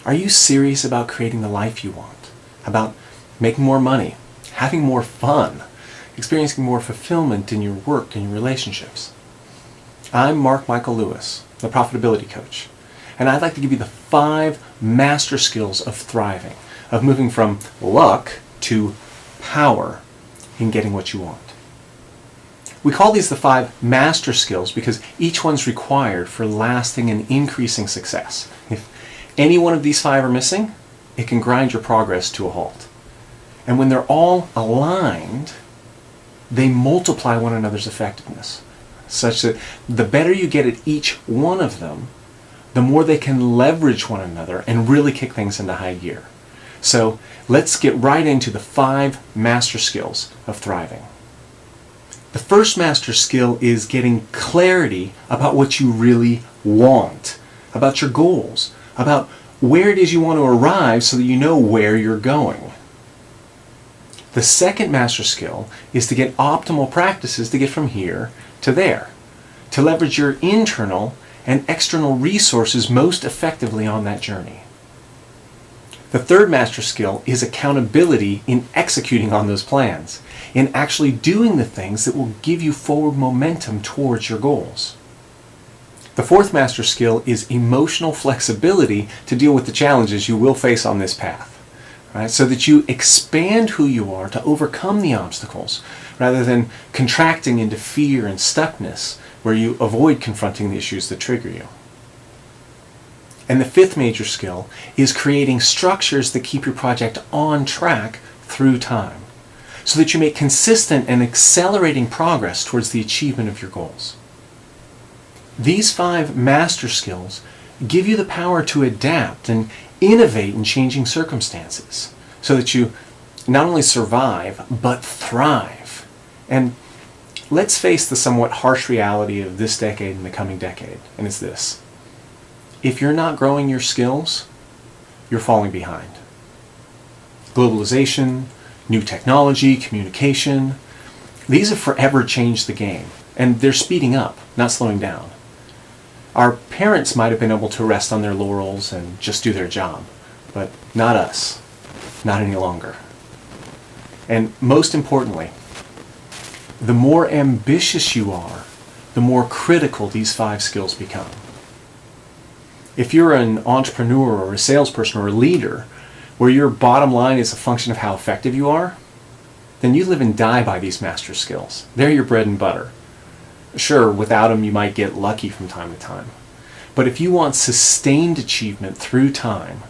Are you serious about creating the life you want? About making more money, having more fun, experiencing more fulfillment in your work and your relationships? I'm Mark Michael Lewis, the Profitability Coach, and I'd like to give you the 5 master skills of thriving, of moving from luck to power in getting what you want. We call these the 5 master skills because each one's required for lasting and increasing success. If any one of these 5 are missing, it can grind your progress to a halt. And when they're all aligned, they multiply one another's effectiveness, such that the better you get at each one of them, the more they can leverage one another and really kick things into high gear. So let's get right into the 5 master skills of thriving. The first master skill is getting clarity about what you really want, about your goals, about where it is you want to arrive so that you know where you're going. The second master skill is to get optimal practices to get from here to there, to leverage your internal and external resources most effectively on that journey. The third master skill is accountability in executing on those plans, in actually doing the things that will give you forward momentum towards your goals. The fourth master skill is emotional flexibility to deal with the challenges you will face on this path, right? So that you expand who you are to overcome the obstacles, rather than contracting into fear and stuckness, where you avoid confronting the issues that trigger you. And the fifth major skill is creating structures that keep your project on track through time, so that you make consistent and accelerating progress towards the achievement of your goals. These 5 master skills give you the power to adapt and innovate in changing circumstances, so that you not only survive, but thrive. And let's face the somewhat harsh reality of this decade and the coming decade, and it's this. If you're not growing your skills, you're falling behind. Globalization, new technology, communication, these have forever changed the game, and they're speeding up, not slowing down. Our parents might have been able to rest on their laurels and just do their job, but not us, not any longer. And most importantly, the more ambitious you are, the more critical these 5 skills become. If you're an entrepreneur or a salesperson or a leader, where your bottom line is a function of how effective you are, then you live and die by these master skills. They're your bread and butter. Sure, without them you might get lucky from time to time. But if you want sustained achievement through time,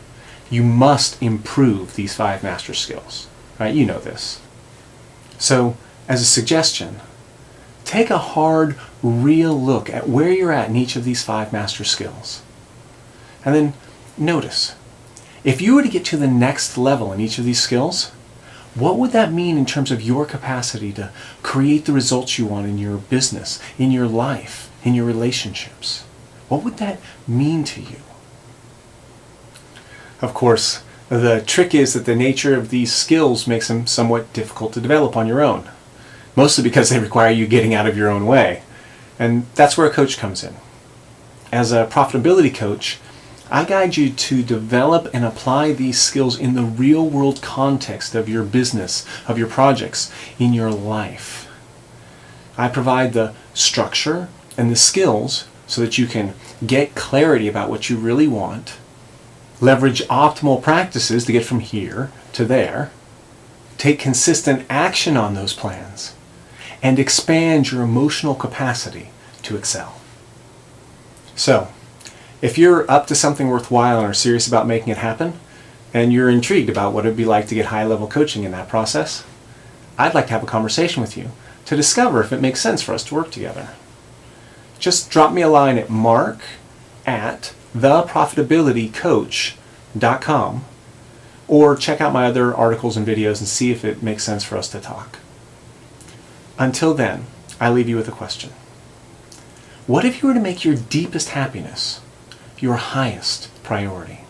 you must improve these 5 master skills. Right? You know this. So, as a suggestion, take a hard, real look at where you're at in each of these 5 master skills. And then notice, if you were to get to the next level in each of these skills, what would that mean in terms of your capacity to create the results you want in your business, in your life, in your relationships? What would that mean to you? Of course, the trick is that the nature of these skills makes them somewhat difficult to develop on your own, mostly because they require you getting out of your own way. And that's where a coach comes in. As a profitability coach, I guide you to develop and apply these skills in the real-world context of your business, of your projects, in your life. I provide the structure and the skills so that you can get clarity about what you really want, leverage optimal practices to get from here to there, take consistent action on those plans, and expand your emotional capacity to excel. So, if you're up to something worthwhile and are serious about making it happen, and you're intrigued about what it would be like to get high-level coaching in that process, I'd like to have a conversation with you to discover if it makes sense for us to work together. Just drop me a line at mark@theprofitabilitycoach.com, or check out my other articles and videos and see if it makes sense for us to talk. Until then, I leave you with a question. What if you were to make your deepest happiness your highest priority?